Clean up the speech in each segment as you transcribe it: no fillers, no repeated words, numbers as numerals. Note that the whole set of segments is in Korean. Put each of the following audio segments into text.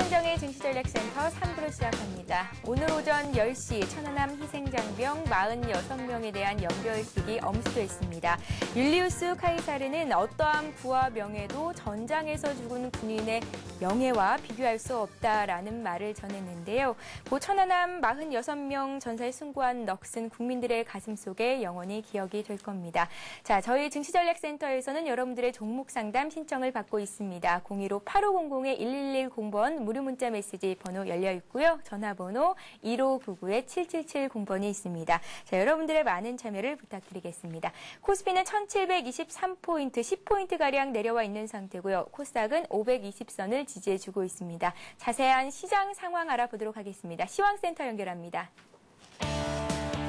김현정의 증시전략센터 3부를 시작합니다. 오늘 오전 10시 천안함 희생장병 46명에 대한 연결식이 엄수됐습니다. 율리우스 카이사르는 어떠한 부와 명예도 전장에서 죽은 군인의 명예와 비교할 수 없다라는 말을 전했는데요. 고 천안함 46명 전사에 승고한 넋은 국민들의 가슴 속에 영원히 기억이 될 겁니다. 자, 저희 증시전략센터에서는 여러분들의 종목 상담 신청을 받고 있습니다. 015-8500-1110번 무료 문자 메시지 번호 열려 있고요. 전화번호 1599-7770번이 있습니다. 자, 여러분들의 많은 참여를 부탁드리겠습니다. 코스피는 1723포인트, 10포인트가량 내려와 있는 상태고요. 코스닥은 520선을 지지해주고 있습니다. 자세한 시장 상황 알아보도록 하겠습니다. 시황센터 연결합니다.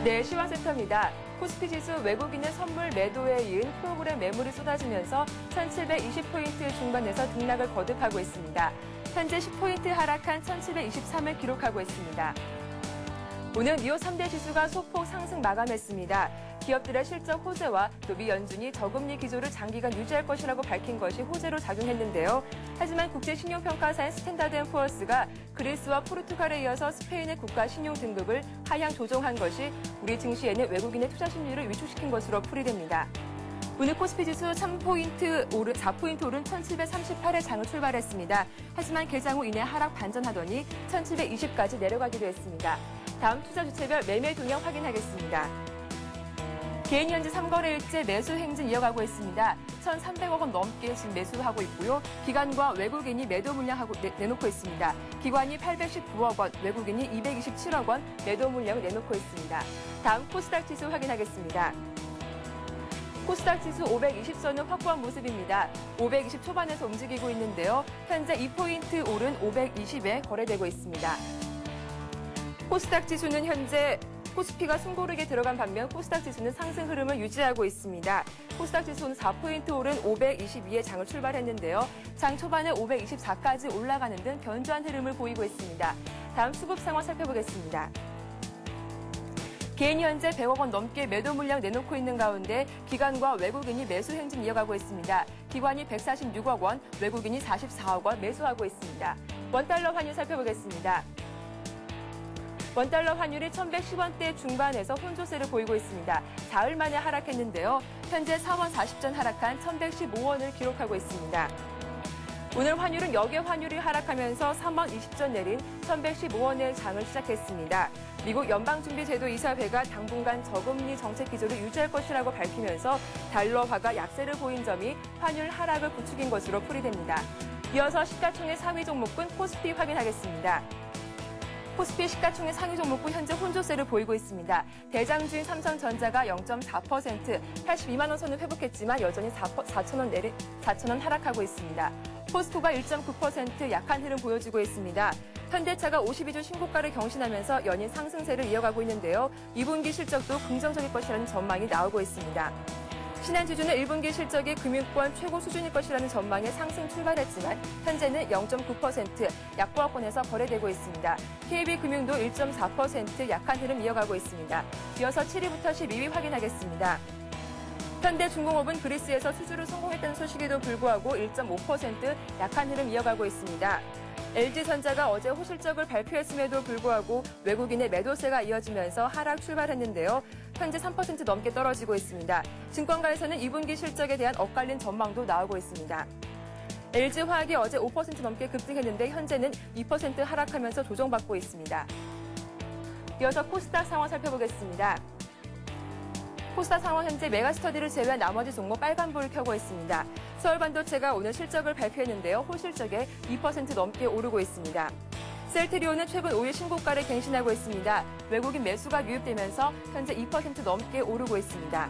네, 시황센터입니다. 코스피 지수 외국인의 선물 매도에 이은 프로그램 매물이 쏟아지면서 1720포인트 중반에서 등락을 거듭하고 있습니다. 현재 10포인트 하락한 1723을 기록하고 있습니다. 오늘 니오 3대 지수가 소폭 상승 마감했습니다. 기업들의 실적 호재와 또 미 연준이 저금리 기조를 장기간 유지할 것이라고 밝힌 것이 호재로 작용했는데요. 하지만 국제신용평가사인 스탠다드앤푸어스가 그리스와 포르투갈에 이어서 스페인의 국가 신용 등급을 하향 조정한 것이 우리 증시에는 외국인의 투자 심리를 위축시킨 것으로 풀이됩니다. 오늘 코스피 지수 4포인트 오른 1738의 장을 출발했습니다. 하지만 개장 후 이내 하락 반전하더니 1720까지 내려가기도 했습니다. 다음 투자 주체별 매매 동향 확인하겠습니다. 개인 현지 3거래일째 매수 행진 이어가고 있습니다. 1,300억 원 넘게 지금 매수하고 있고요. 기관과 외국인이 매도 물량하고 내놓고 있습니다. 기관이 819억 원, 외국인이 227억 원 매도 물량을 내놓고 있습니다. 다음 코스닥 지수 확인하겠습니다. 코스닥 지수 520선을 확보한 모습입니다. 520 초반에서 움직이고 있는데요. 현재 2포인트 오른 520에 거래되고 있습니다. 코스닥 지수는 현재 코스피가 숨고르게 들어간 반면 코스닥 지수는 상승 흐름을 유지하고 있습니다. 코스닥 지수는 4포인트 오른 522에 장을 출발했는데요. 장 초반에 524까지 올라가는 등 견조한 흐름을 보이고 있습니다. 다음 수급 상황 살펴보겠습니다. 개인이 현재 100억 원 넘게 매도 물량 내놓고 있는 가운데 기관과 외국인이 매수 행진 이어가고 있습니다. 기관이 146억 원, 외국인이 44억 원 매수하고 있습니다. 원달러 환율 살펴보겠습니다. 원달러 환율이 1110원대 중반에서 혼조세를 보이고 있습니다. 사흘 만에 하락했는데요. 현재 4원 40전 하락한 1115원을 기록하고 있습니다. 오늘 환율은 역외 환율이 하락하면서 3원 20전 내린 1115원의 장을 시작했습니다. 미국 연방준비제도 이사회가 당분간 저금리 정책 기조를 유지할 것이라고 밝히면서 달러화가 약세를 보인 점이 환율 하락을 부추긴 것으로 풀이됩니다. 이어서 시가총액 상위 종목군 코스피 확인하겠습니다. 코스피 시가총액 상위 종목군 현재 혼조세를 보이고 있습니다. 대장주인 삼성전자가 0.4%, 82만 원 선을 회복했지만 여전히 4,000원 하락하고 있습니다. 포스코가 1.9% 약한 흐름 보여주고 있습니다. 현대차가 52주 신고가를 경신하면서 연일 상승세를 이어가고 있는데요. 2분기 실적도 긍정적일 것이라는 전망이 나오고 있습니다. 신한주주는 1분기 실적이 금융권 최고 수준일 것이라는 전망에 상승 출발했지만 현재는 0.9% 약보합권에서 거래되고 있습니다. KB금융도 1.4% 약한 흐름 이어가고 있습니다. 이어서 7위부터 12위 확인하겠습니다. 현대중공업은 그리스에서 수주를 성공했다는 소식에도 불구하고 1.5% 약한 흐름 이어가고 있습니다. LG전자가 어제 호실적을 발표했음에도 불구하고 외국인의 매도세가 이어지면서 하락 출발했는데요. 현재 3% 넘게 떨어지고 있습니다. 증권가에서는 2분기 실적에 대한 엇갈린 전망도 나오고 있습니다. LG화학이 어제 5% 넘게 급등했는데 현재는 2% 하락하면서 조정받고 있습니다. 이어서 코스닥 상황 살펴보겠습니다. 코스닥 상황 현재 메가스터디를 제외한 나머지 종목 빨간불을 켜고 있습니다. 서울반도체가 오늘 실적을 발표했는데요. 홀실적에 2% 넘게 오르고 있습니다. 셀트리온은 최근 5일 신고가를 갱신하고 있습니다. 외국인 매수가 유입되면서 현재 2% 넘게 오르고 있습니다.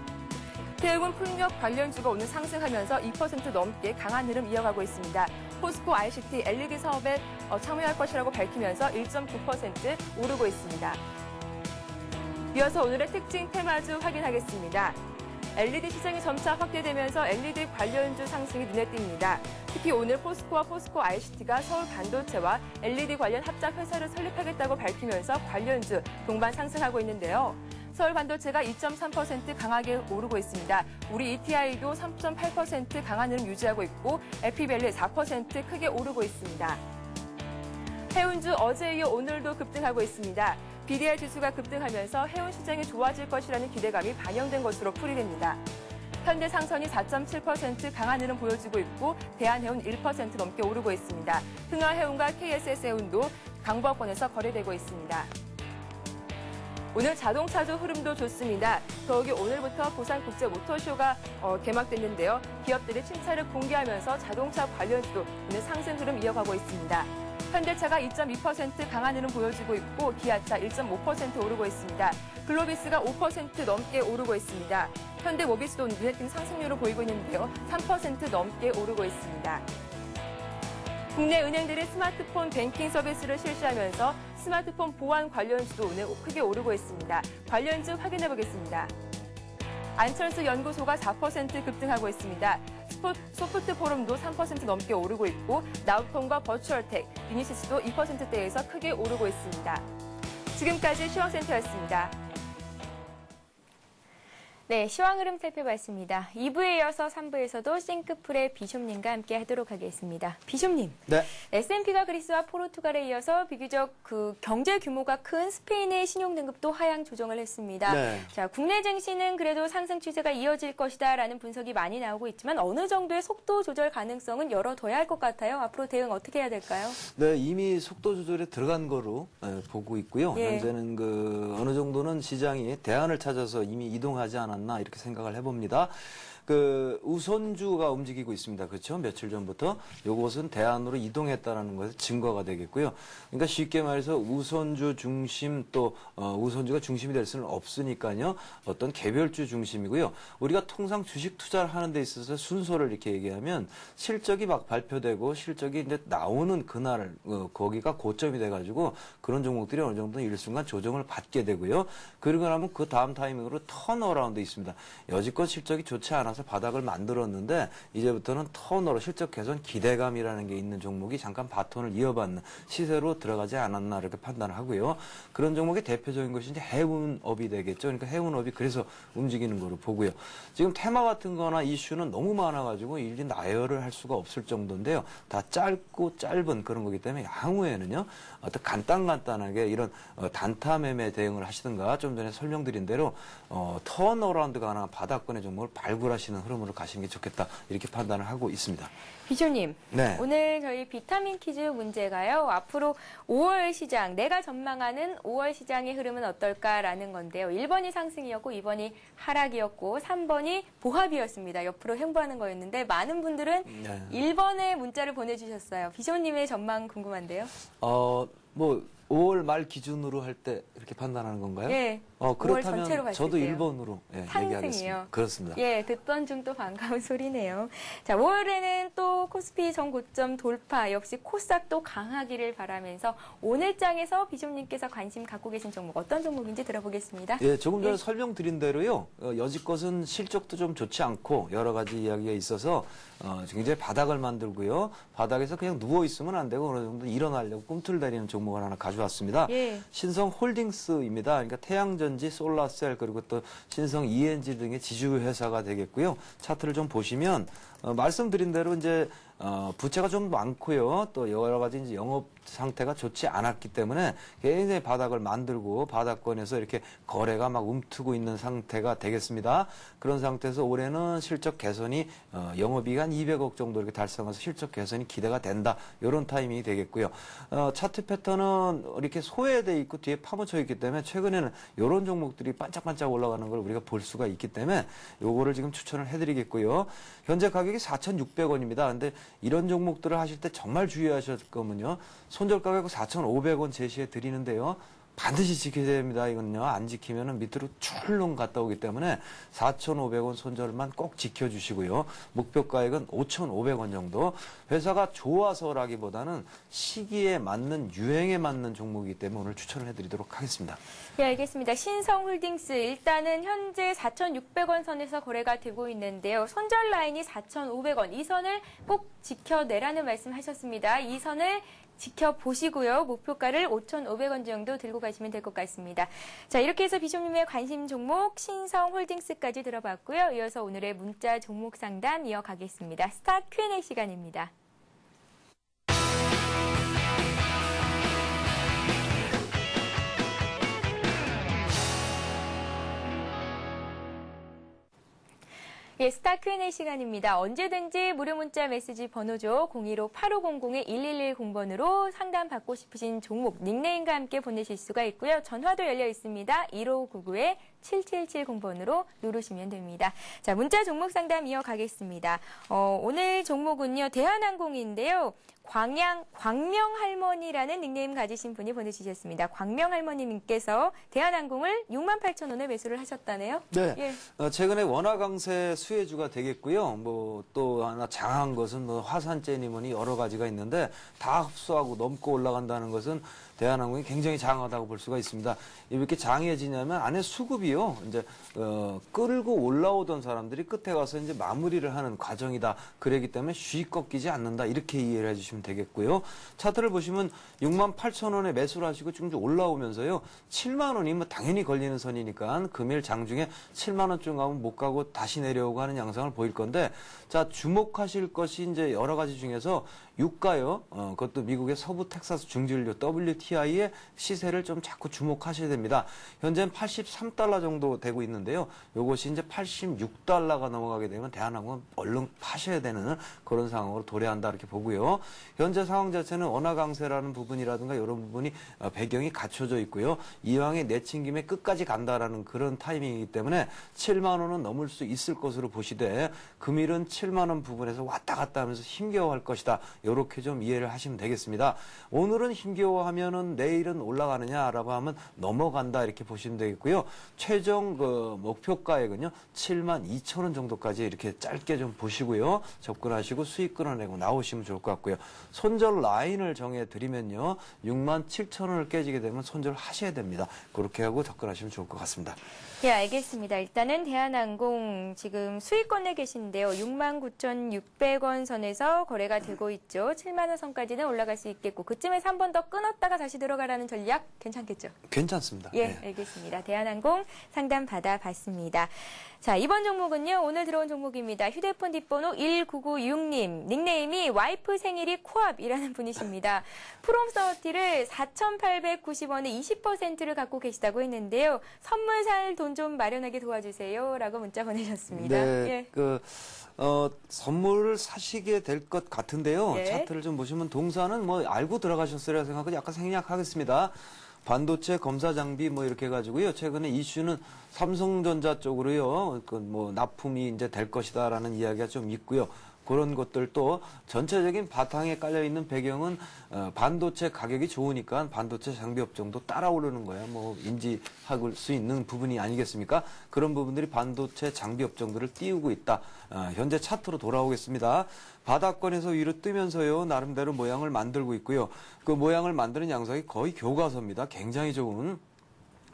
태국은 풍력 관련주가 오늘 상승하면서 2% 넘게 강한 흐름 이어가고 있습니다. 포스코 ICT LED 사업에 참여할 것이라고 밝히면서 1.9% 오르고 있습니다. 이어서 오늘의 특징 테마주 확인하겠습니다. LED 시장이 점차 확대되면서 LED 관련주 상승이 눈에 띕니다. 특히 오늘 포스코와 포스코 ICT가 서울 반도체와 LED 관련 합작 회사를 설립하겠다고 밝히면서 관련주 동반 상승하고 있는데요. 서울 반도체가 2.3% 강하게 오르고 있습니다. 우리 ETI도 3.8% 강한 흐름 유지하고 있고 에피밸리 4% 크게 오르고 있습니다. 해운주 어제 이어 오늘도 급등하고 있습니다. BDI 지수가 급등하면서 해운 시장이 좋아질 것이라는 기대감이 반영된 것으로 풀이됩니다. 현대상선이 4.7% 강한 흐름 보여주고 있고 대한해운 1% 넘게 오르고 있습니다. 흥하해운과 KSS해운도 강보권에서 거래되고 있습니다. 오늘 자동차주 흐름도 좋습니다. 더욱이 오늘부터 부산국제모터쇼가 개막됐는데요. 기업들이 신차를 공개하면서 자동차 관련주도 오늘 상승 흐름 이어가고 있습니다. 현대차가 2.2% 강한 흐름 보여주고 있고 기아차 1.5% 오르고 있습니다. 글로비스가 5% 넘게 오르고 있습니다. 현대모비스도 눈에 띄는 상승률을 보이고 있는데요. 3% 넘게 오르고 있습니다. 국내 은행들이 스마트폰 뱅킹 서비스를 실시하면서 스마트폰 보안 관련주도 오늘 크게 오르고 있습니다. 관련주 확인해 보겠습니다. 안철수 연구소가 4% 급등하고 있습니다. 소프트포럼도 3% 넘게 오르고 있고 나우통과 버추얼텍, 유니시스도 2%대에서 크게 오르고 있습니다. 지금까지 시황센터였습니다. 네, 시황 흐름 살펴봤습니다. 2부에 이어서 3부에서도 싱크풀의 비숍님과 함께 하도록 하겠습니다. 비숍님, 네. S&P가 그리스와 포르투갈에 이어서 비교적 경제 규모가 큰 스페인의 신용 등급도 하향 조정을 했습니다. 네. 자, 국내 증시는 그래도 상승 추세가 이어질 것이다라는 분석이 많이 나오고 있지만 어느 정도의 속도 조절 가능성은 열어둬야 할 것 같아요. 앞으로 대응 어떻게 해야 될까요? 네, 이미 속도 조절에 들어간 거로 보고 있고요. 예. 현재는 어느 정도는 시장이 대안을 찾아서 이미 이동하지 않았나 이렇게 생각을 해봅니다. 우선주가 움직이고 있습니다. 그렇죠? 며칠 전부터 이것은 대안으로 이동했다는 것의 증거가 되겠고요. 그러니까 쉽게 말해서 우선주 중심 또 우선주가 중심이 될 수는 없으니까요. 어떤 개별주 중심이고요. 우리가 통상 주식 투자를 하는 데 있어서 순서를 이렇게 얘기하면 실적이 막 발표되고 실적이 이제 나오는 그날 거기가 고점이 돼가지고 그런 종목들이 어느 정도 일순간 조정을 받게 되고요. 그러고 나면 그 다음 타이밍으로 턴어라운드 있습니다. 여지껏 실적이 좋지 않아서 바닥을 만들었는데 이제부터는 턴으로 실적 개선 기대감이라는 게 있는 종목이 잠깐 바톤을 이어받는 시세로 들어가지 않았나 이렇게 판단을 하고요. 그런 종목의 대표적인 것이 이제 해운업이 되겠죠. 그러니까 해운업이 그래서 움직이는 거로 보고요. 지금 테마 같은 거나 이슈는 너무 많아가지고 일일이 나열을 할 수가 없을 정도인데요. 다 짧고 짧은 그런 거기 때문에 향후에는요. 어떤 간단하게 이런 단타 매매 대응을 하시든가 좀 전에 설명드린 대로 턴어라운드가 하나 바닥권의 종목을 발굴하시는 흐름으로 가시는 게 좋겠다 이렇게 판단을 하고 있습니다. 비숍님, 네. 오늘 저희 비타민 퀴즈 문제가요. 앞으로 5월 시장, 내가 전망하는 5월 시장의 흐름은 어떨까라는 건데요. 1번이 상승이었고 2번이 하락이었고 3번이 보합이었습니다. 옆으로 횡보하는 거였는데 많은 분들은 네. 1번에 문자를 보내주셨어요. 비숍님의 전망 궁금한데요. 5월 말 기준으로 할 때 이렇게 판단하는 건가요? 예. 그렇다면 5월 전체로 봤을 저도 때요. 1번으로 상승이요. 얘기하겠습니다. 그렇습니다. 예, 듣던 중 또 반가운 소리네요. 자, 5월에는 또 코스피 전고점 돌파, 역시 코스닥도 강하기를 바라면서 오늘 장에서 비숍님께서 관심 갖고 계신 종목 어떤 종목인지 들어보겠습니다. 예, 조금 전에 설명드린 대로요. 여지껏은 실적도 좀 좋지 않고 여러 가지 이야기가 있어서 굉장히 바닥을 만들고요. 바닥에서 그냥 누워 있으면 안 되고 어느 정도 일어나려고 꿈틀대리는 종목을 하나 가져왔습니다. 예. 신성홀딩스입니다. 그러니까 태양전지, 솔라셀 그리고 또 신성 ENG 등의 지주회사가 되겠고요. 차트를 좀 보시면 말씀드린 대로 이제 부채가 좀 많고요. 또 여러 가지 이제 영업 상태가 좋지 않았기 때문에 굉장히 바닥을 만들고 바닥권에서 이렇게 거래가 막 움트고 있는 상태가 되겠습니다. 그런 상태에서 올해는 실적 개선이 영업이익 한 200억 정도 이렇게 달성해서 실적 개선이 기대가 된다. 이런 타이밍이 되겠고요. 차트 패턴은 이렇게 소외돼 있고 뒤에 파묻혀 있기 때문에 최근에는 이런 종목들이 반짝반짝 올라가는 걸 우리가 볼 수가 있기 때문에 요거를 지금 추천을 해드리겠고요. 현재 가격이 4,600원입니다. 근데 이런 종목들을 하실 때 정말 주의하실 거면요. 손절 가격 4,500원 제시해 드리는데요. 반드시 지켜야 됩니다. 이거는요. 안 지키면은 밑으로 출렁 갔다 오기 때문에 4,500원 손절만 꼭 지켜주시고요. 목표가액은 5,500원 정도. 회사가 좋아서라기보다는 시기에 맞는 유행에 맞는 종목이기 때문에 오늘 추천을 해드리도록 하겠습니다. 네, 알겠습니다. 신성홀딩스 일단은 현재 4,600원 선에서 거래가 되고 있는데요. 손절 라인이 4,500원. 이 선을 꼭 지켜내라는 말씀하셨습니다. 이 선을 지켜보시고요. 목표가를 5,500원 정도 들고 가시면 될 것 같습니다. 자, 이렇게 해서 비숍님의 관심 종목 신성홀딩스까지 들어봤고요. 이어서 오늘의 문자 종목 상담 이어가겠습니다. 스타 Q&A 시간입니다. 예, 스타 Q&A 시간입니다. 언제든지 무료 문자 메시지 번호죠. 015-8500-1110번으로 상담 받고 싶으신 종목, 닉네임과 함께 보내실 수가 있고요. 전화도 열려 있습니다. 1599-7770번으로 누르시면 됩니다. 자, 문자 종목 상담 이어가겠습니다. 오늘 종목은요, 대한항공인데요. 광명할머니라는 닉네임 가지신 분이 보내주셨습니다. 광명할머니님께서 대한항공을 68,000원에 매수를 하셨다네요. 네. 예. 최근에 원화 강세 수혜주가 되겠고요. 뭐 또 하나 장한 것은 뭐 화산재니 뭐니 여러 가지가 있는데 다 흡수하고 넘고 올라간다는 것은 대한항공이 굉장히 장하다고 볼 수가 있습니다. 이렇게 장해지냐면 안에 수급이요. 이제 끌고 올라오던 사람들이 끝에 가서 이제 마무리를 하는 과정이다. 그러기 때문에 쉬 꺾이지 않는다. 이렇게 이해를 해주시면 되겠고요. 차트를 보시면 68,000원에 매수를 하시고 쭉 올라오면서요. 7만 원이 뭐 당연히 걸리는 선이니까 금일 장중에 7만 원쯤 가면 못 가고 다시 내려오고 하는 양상을 보일 건데, 자, 주목하실 것이 이제 여러 가지 중에서 유가요. 그것도 미국의 서부 텍사스 중진료 WTI의 시세를 좀 자꾸 주목하셔야 됩니다. 현재는 83달러 정도 되고 있는데요. 요것이 이제 86달러가 넘어가게 되면 대한항공은 얼른 파셔야 되는 그런 상황으로 도래한다 이렇게 보고요. 현재 상황 자체는 원화 강세라는 부분이라든가 이런 부분이 배경이 갖춰져 있고요. 이왕에 내친 김에 끝까지 간다라는 그런 타이밍이기 때문에 7만 원은 넘을 수 있을 것으로 보시되 금일은 7만 원 부분에서 왔다 갔다 하면서 힘겨워할 것이다. 이렇게 좀 이해를 하시면 되겠습니다. 오늘은 힘겨워하면은 내일은 올라가느냐라고 하면 넘어간다 이렇게 보시면 되겠고요. 최종 그 목표가액은요 72,000원 정도까지 이렇게 짧게 좀 보시고요. 접근하시고 수익 끌어내고 나오시면 좋을 것 같고요. 손절 라인을 정해 드리면요 67,000원을 깨지게 되면 손절 하셔야 됩니다. 그렇게 하고 접근하시면 좋을 것 같습니다. 예, 알겠습니다. 일단은 대한항공 지금 수익권 내 계신데요. 69,600원 선에서 거래가 되고 있죠. 7만 원 선까지는 올라갈 수 있겠고 그쯤에서 한 번 더 끊었다가 다시 들어가라는 전략 괜찮겠죠? 괜찮습니다. 예, 네. 알겠습니다. 대한항공 상담 받아봤습니다. 자, 이번 종목은요. 오늘 들어온 종목입니다. 휴대폰 뒷번호 1996님. 닉네임이 와이프 생일이 코앞이라는 분이십니다. 프롬서티를 4,890원에 20%를 갖고 계시다고 했는데요. 선물 살 돈 좀 마련하게 도와주세요. 라고 문자 보내셨습니다. 네, 예. 선물을 사시게 될 것 같은데요. 네. 차트를 좀 보시면 동사는 뭐 알고 들어가셨으리라 생각하고 약간 생략하겠습니다. 반도체 검사 장비 뭐 이렇게 해가지고요. 최근에 이슈는 삼성전자 쪽으로요. 그 뭐 납품이 이제 될 것이다라는 이야기가 좀 있고요. 그런 것들도 전체적인 바탕에 깔려있는 배경은 반도체 가격이 좋으니까 반도체 장비 업종도 따라 오르는 거예요. 뭐 인지할 수 있는 부분이 아니겠습니까? 그런 부분들이 반도체 장비 업종들을 띄우고 있다. 현재 차트로 돌아오겠습니다. 바닥권에서 위로 뜨면서요. 나름대로 모양을 만들고 있고요. 그 모양을 만드는 양상이 거의 교과서입니다. 굉장히 좋은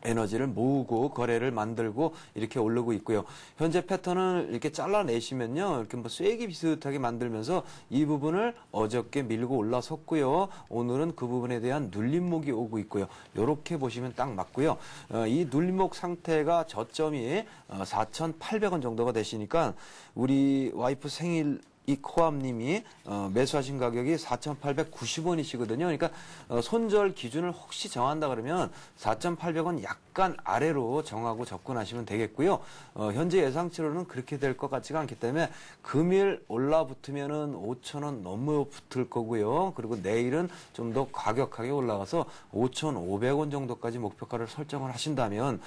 에너지를 모으고 거래를 만들고 이렇게 오르고 있고요. 현재 패턴을 이렇게 잘라내시면요. 이렇게 뭐 쐐기 비슷하게 만들면서 이 부분을 어저께 밀고 올라섰고요. 오늘은 그 부분에 대한 눌림목이 오고 있고요. 이렇게 보시면 딱 맞고요. 이 눌림목 상태가 저점이 4,800원 정도가 되시니까 우리 와이프 생일 이 코암님이 매수하신 가격이 4,890원이시거든요. 그러니까 손절 기준을 혹시 정한다 그러면 4,800원 약간 아래로 정하고 접근하시면 되겠고요. 현재 예상치로는 그렇게 될 것 같지가 않기 때문에 금일 올라붙으면은 5,000원 넘어 붙을 거고요. 그리고 내일은 좀 더 과격하게 올라가서 5,500원 정도까지 목표가를 설정을 하신다면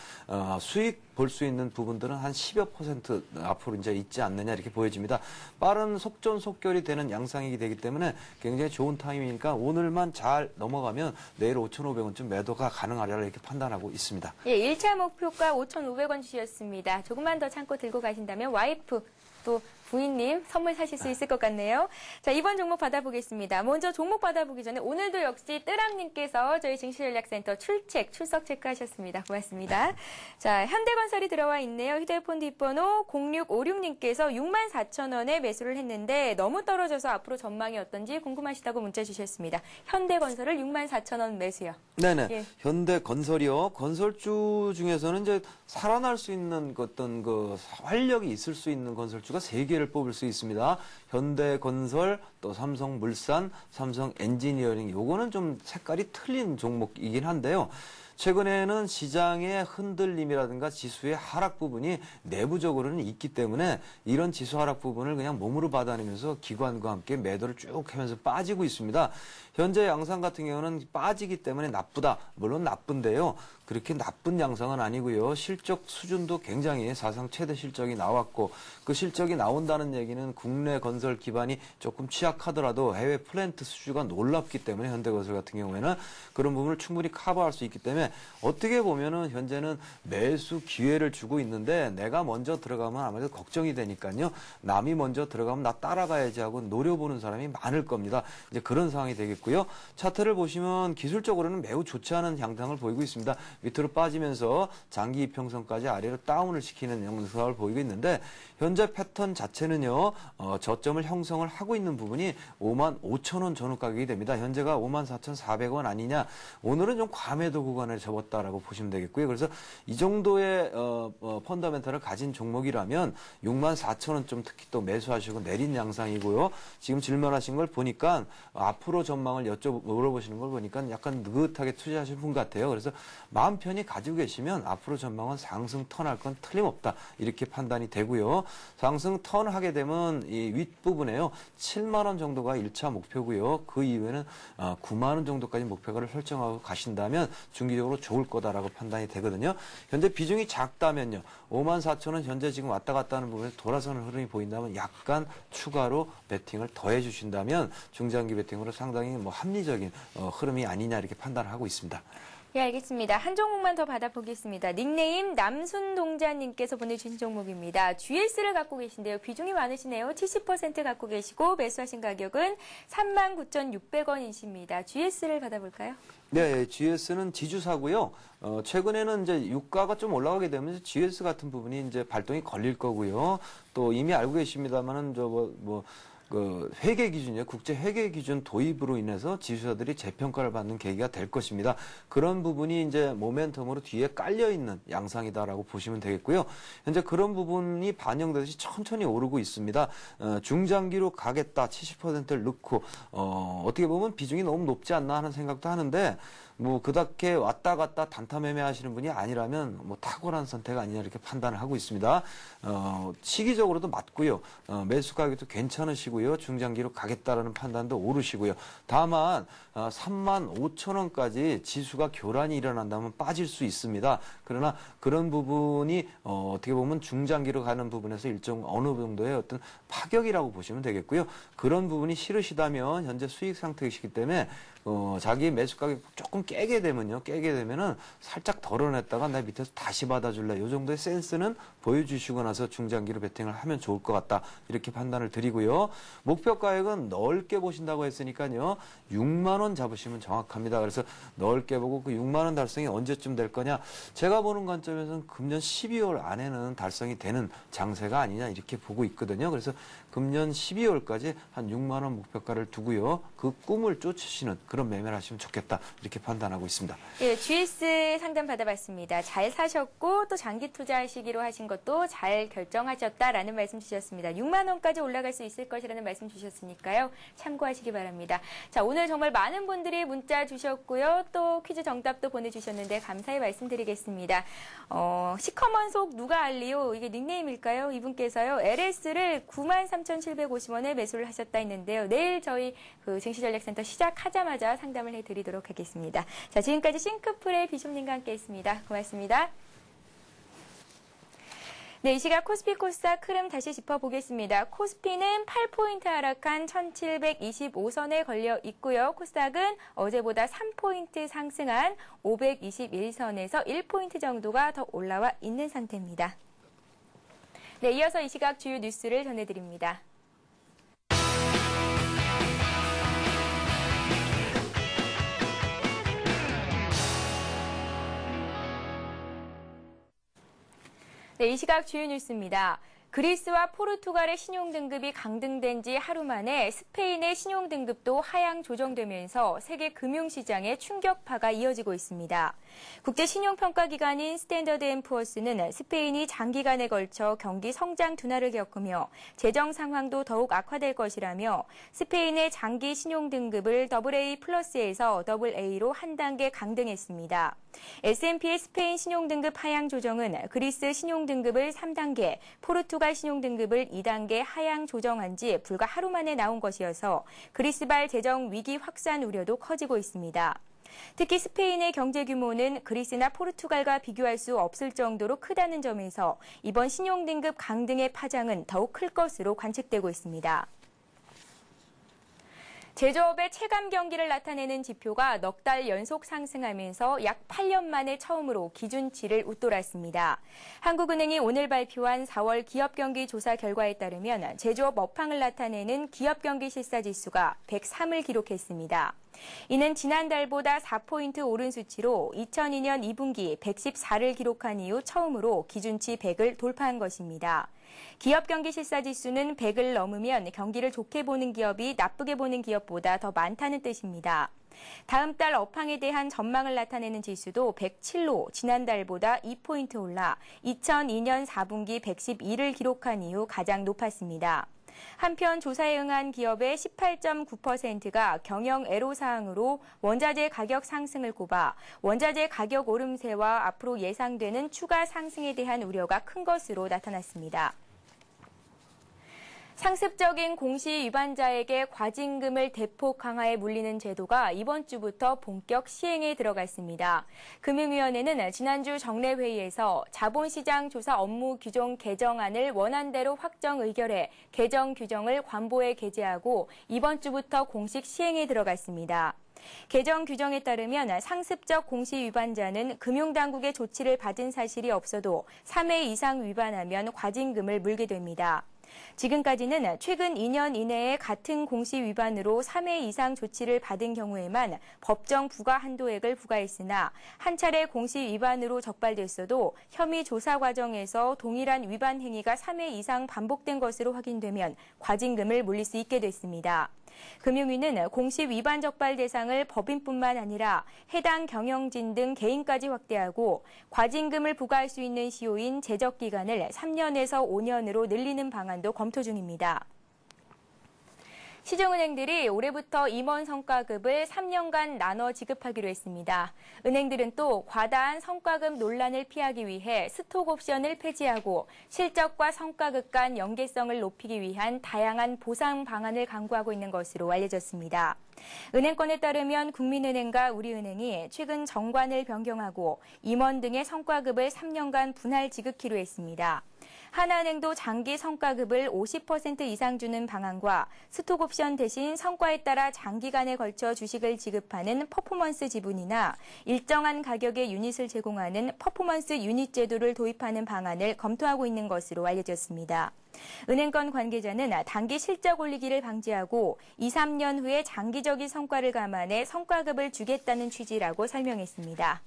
수익 볼 수 있는 부분들은 한 10여 % 앞으로 이제 있지 않느냐 이렇게 보여집니다. 빠른 속전속결이 되는 양상이 되기 때문에 굉장히 좋은 타이밍이니까 오늘만 잘 넘어가면 내일 5,500원쯤 매도가 가능하리라 이렇게 판단하고 있습니다. 예, 1차 목표가 5,500원 주셨습니다. 조금만 더 참고 들고 가신다면 와이프 또 부인님 선물 사실 수 있을 것 같네요. 자, 이번 종목 받아보겠습니다. 먼저 종목 받아보기 전에 오늘도 역시 뜨람님께서 저희 증시전략센터 출석 체크하셨습니다. 고맙습니다. 자, 현대건설이 들어와 있네요. 휴대폰 뒷번호 0656님께서 64,000원에 매수를 했는데 너무 떨어져서 앞으로 전망이 어떤지 궁금하시다고 문자 주셨습니다. 현대건설을 64,000원 매수요. 네네. 예. 현대건설이요. 건설주 중에서는 이제 살아날 수 있는 어떤 활력이 있을 수 있는 건설주가 3개를 뽑을 수 있습니다. 현대건설, 또 삼성물산, 삼성엔지니어링 요거는 좀 색깔이 틀린 종목이긴 한데요. 최근에는 시장의 흔들림이라든가 지수의 하락 부분이 내부적으로는 있기 때문에 이런 지수 하락 부분을 그냥 몸으로 받아내면서 기관과 함께 매도를 쭉 하면서 빠지고 있습니다. 현재 양상 같은 경우는 빠지기 때문에 나쁘다. 물론 나쁜데요. 그렇게 나쁜 양상은 아니고요. 실적 수준도 굉장히 사상 최대 실적이 나왔고 그 실적이 나온다는 얘기는 국내 건설 기반이 조금 취약하더라도 해외 플랜트 수주가 놀랍기 때문에 현대건설 같은 경우에는 그런 부분을 충분히 커버할 수 있기 때문에 어떻게 보면은 현재는 매수 기회를 주고 있는데 내가 먼저 들어가면 아무래도 걱정이 되니까요. 남이 먼저 들어가면 나 따라가야지 하고 노려보는 사람이 많을 겁니다. 이제 그런 상황이 되겠고요. 차트를 보시면 기술적으로는 매우 좋지 않은 양상을 보이고 있습니다. 밑으로 빠지면서 장기 이평선까지 아래로 다운을 시키는 양상을 보이고 있는데 현재 패턴 자체는요. 저점을 형성을 하고 있는 부분이 55,000원 전후 가격이 됩니다. 현재가 54,400원 아니냐. 오늘은 좀 과매도 구간을 접었다라고 보시면 되겠고요. 그래서 이 정도의 펀더멘탈을 가진 종목이라면 64,000원 좀 특히 또 매수하시고 내린 양상이고요. 지금 질문하신 걸 보니까 앞으로 전망을 물어보시는 걸 보니까 약간 느긋하게 투자하신 분 같아요. 그래서 마음 편히 가지고 계시면 앞으로 전망은 상승 턴할 건 틀림없다. 이렇게 판단이 되고요. 상승 턴하게 되면 이 윗부분에요. 7만 원 정도가 1차 목표고요. 그 이후에는 9만 원 정도까지 목표가를 설정하고 가신다면 중기적으로 좋을 거다라고 판단이 되거든요. 현재 비중이 작다면요. 54,000원 현재 지금 왔다 갔다 하는 부분에 돌아서는 흐름이 보인다면 약간 추가로 베팅을 더해 주신다면 중장기 베팅으로 상당히 합리적인 흐름이 아니냐 이렇게 판단을 하고 있습니다. 예, 알겠습니다. 한 종목만 더 받아보겠습니다. 닉네임 남순동자님께서 보내주신 종목입니다. GS를 갖고 계신데요. 비중이 많으시네요. 70% 갖고 계시고 매수하신 가격은 39,600원이십니다. GS를 받아볼까요? 네, GS는 지주사고요. 최근에는 이제 유가가 좀 올라가게 되면 GS 같은 부분이 이제 발동이 걸릴 거고요. 또 이미 알고 계십니다만은 그 회계 기준이요. 국제 회계 기준 도입으로 인해서 지수사들이 재평가를 받는 계기가 될 것입니다. 그런 부분이 이제 모멘텀으로 뒤에 깔려 있는 양상이다라고 보시면 되겠고요. 현재 그런 부분이 반영되듯이 천천히 오르고 있습니다. 중장기로 가겠다 70%를 넣고 어떻게 보면 비중이 너무 높지 않나 하는 생각도 하는데 그닥게 왔다 갔다 단타 매매하시는 분이 아니라면 탁월한 선택 아니냐 이렇게 판단을 하고 있습니다. 시기적으로도 맞고요. 매수 가격도 괜찮으시고요. 중장기로 가겠다라는 판단도 오르시고요. 다만 35,000원까지 지수가 교란이 일어난다면 빠질 수 있습니다. 그러나 그런 부분이 어떻게 보면 중장기로 가는 부분에서 일정 어느 정도의 어떤 파격이라고 보시면 되겠고요. 그런 부분이 싫으시다면 현재 수익 상태이시기 때문에 자기 매수 가격 조금 깨게 되면은 살짝 덜어냈다가 내 밑에서 다시 받아줄래. 이 정도의 센스는 보여주시고 나서 중장기로 베팅을 하면 좋을 것 같다. 이렇게 판단을 드리고요. 목표 가액은 넓게 보신다고 했으니까요. 6만 원 잡으시면 정확합니다. 그래서 넓게 보고 그 6만 원 달성이 언제쯤 될 거냐. 제가 보는 관점에서는 금년 12월 안에는 달성이 되는 장세가 아니냐 이렇게 보고 있거든요. 그래서 금년 12월까지 한 6만 원 목표가를 두고요. 그 꿈을 쫓으시는 그런 매매를 하시면 좋겠다. 이렇게 판단하고 있습니다. 예, GS 상담 받아봤습니다. 잘 사셨고 또 장기 투자하시기로 하신 것도 잘 결정하셨다라는 말씀 주셨습니다. 6만 원까지 올라갈 수 있을 것이라는 말씀 주셨으니까요. 참고하시기 바랍니다. 자, 오늘 정말 많은 분들이 문자 주셨고요. 또 퀴즈 정답도 보내주셨는데 감사히 말씀드리겠습니다. 시커먼 속 누가 알리요? 이게 닉네임일까요? 이분께서요. LS를 93,750원에 매수를 하셨다 했는데요. 내일 저희 증시전략센터 시작하자마자 상담을 해드리도록 하겠습니다. 자, 지금까지 싱크풀의 비숍님과 함께했습니다. 고맙습니다. 네, 이 시각 코스피 코스닥 흐름 다시 짚어보겠습니다. 코스피는 8포인트 하락한 1725선에 걸려 있고요. 코스닥은 어제보다 3포인트 상승한 521선에서 1포인트 정도가 더 올라와 있는 상태입니다. 네, 이어서 이 시각 주요 뉴스를 전해드립니다. 네, 이 시각 주요 뉴스입니다. 그리스와 포르투갈의 신용등급이 강등된 지 하루 만에 스페인의 신용등급도 하향 조정되면서 세계 금융시장에 충격파가 이어지고 있습니다. 국제신용평가기관인 스탠더드앤푸어스는 스페인이 장기간에 걸쳐 경기 성장 둔화를 겪으며 재정 상황도 더욱 악화될 것이라며 스페인의 장기 신용등급을 AA+에서 AA로 한 단계 강등했습니다. S&P의 스페인 신용등급 하향 조정은 그리스 신용등급을 3단계, 포르투갈 신용등급을 2단계 하향 조정한 지 불과 하루 만에 나온 것이어서 그리스발 재정 위기 확산 우려도 커지고 있습니다. 특히 스페인의 경제 규모는 그리스나 포르투갈과 비교할 수 없을 정도로 크다는 점에서 이번 신용등급 강등의 파장은 더욱 클 것으로 관측되고 있습니다. 제조업의 체감 경기를 나타내는 지표가 넉 달 연속 상승하면서 약 8년 만에 처음으로 기준치를 웃돌았습니다. 한국은행이 오늘 발표한 4월 기업경기 조사 결과에 따르면 제조업 업황을 나타내는 기업경기 실사지수가 103을 기록했습니다. 이는 지난달보다 4포인트 오른 수치로 2002년 2분기 114를 기록한 이후 처음으로 기준치 100을 돌파한 것입니다. 기업 경기 실사 지수는 100을 넘으면 경기를 좋게 보는 기업이 나쁘게 보는 기업보다 더 많다는 뜻입니다. 다음 달 업황에 대한 전망을 나타내는 지수도 107로 지난달보다 2포인트 올라 2002년 4분기 112를 기록한 이후 가장 높았습니다. 한편 조사에 응한 기업의 18.9%가 경영 애로사항으로 원자재 가격 상승을 꼽아 원자재 가격 오름세와 앞으로 예상되는 추가 상승에 대한 우려가 큰 것으로 나타났습니다. 상습적인 공시 위반자에게 과징금을 대폭 강화해 물리는 제도가 이번 주부터 본격 시행에 들어갔습니다. 금융위원회는 지난주 정례회의에서 자본시장 조사 업무 규정 개정안을 원안대로 확정 의결해 개정 규정을 관보에 게재하고 이번 주부터 공식 시행에 들어갔습니다. 개정 규정에 따르면 상습적 공시 위반자는 금융당국의 조치를 받은 사실이 없어도 3회 이상 위반하면 과징금을 물게 됩니다. 지금까지는 최근 2년 이내에 같은 공시 위반으로 3회 이상 조치를 받은 경우에만 법정 부과 한도액을 부과했으나 한 차례 공시 위반으로 적발됐어도 혐의 조사 과정에서 동일한 위반 행위가 3회 이상 반복된 것으로 확인되면 과징금을 물릴 수 있게 됐습니다. 금융위는 공시 위반 적발 대상을 법인뿐만 아니라 해당 경영진 등 개인까지 확대하고 과징금을 부과할 수 있는 시효인 제적 기간을 3년에서 5년으로 늘리는 방안도 검토 중입니다. 시중은행들이 올해부터 임원 성과급을 3년간 나눠 지급하기로 했습니다. 은행들은 또 과다한 성과급 논란을 피하기 위해 스톡옵션을 폐지하고 실적과 성과급 간 연계성을 높이기 위한 다양한 보상 방안을 강구하고 있는 것으로 알려졌습니다. 은행권에 따르면 국민은행과 우리은행이 최근 정관을 변경하고 임원 등의 성과급을 3년간 분할 지급키로 했습니다. 하나은행도 장기 성과급을 50% 이상 주는 방안과 스톡옵션 대신 성과에 따라 장기간에 걸쳐 주식을 지급하는 퍼포먼스 지분이나 일정한 가격의 유닛을 제공하는 퍼포먼스 유닛 제도를 도입하는 방안을 검토하고 있는 것으로 알려졌습니다. 은행권 관계자는 단기 실적 올리기를 방지하고 2, 3년 후에 장기적인 성과를 감안해 성과급을 주겠다는 취지라고 설명했습니다.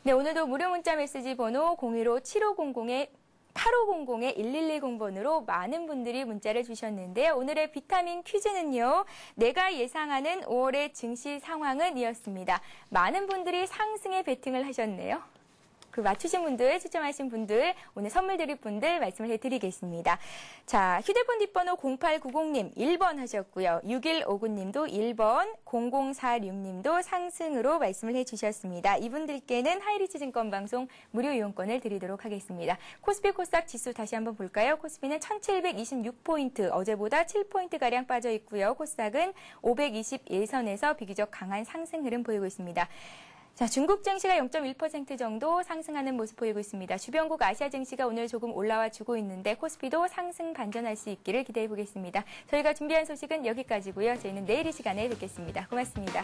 네, 오늘도 무료 문자 메시지 번호 015-8500-1110번으로 많은 분들이 문자를 주셨는데요. 오늘의 비타민 퀴즈는요. 내가 예상하는 5월의 증시 상황은 이었습니다. 많은 분들이 상승에 베팅을 하셨네요. 그 맞추신 분들, 추첨하신 분들, 오늘 선물 드릴 분들 말씀을 해드리겠습니다. 자, 휴대폰 뒷번호 0890님 1번 하셨고요. 6159님도 1번, 0046님도 상승으로 말씀을 해주셨습니다. 이분들께는 하이리치 증권 방송 무료 이용권을 드리도록 하겠습니다. 코스피 코스닥 지수 다시 한번 볼까요? 코스피는 1726포인트, 어제보다 7포인트가량 빠져 있고요. 코스닥은 521선에서 비교적 강한 상승 흐름 보이고 있습니다. 자, 중국 증시가 0.1% 정도 상승하는 모습 보이고 있습니다. 주변국 아시아 증시가 오늘 조금 올라와 주고 있는데 코스피도 상승 반전할 수 있기를 기대해 보겠습니다. 저희가 준비한 소식은 여기까지고요. 저희는 내일 이 시간에 뵙겠습니다. 고맙습니다.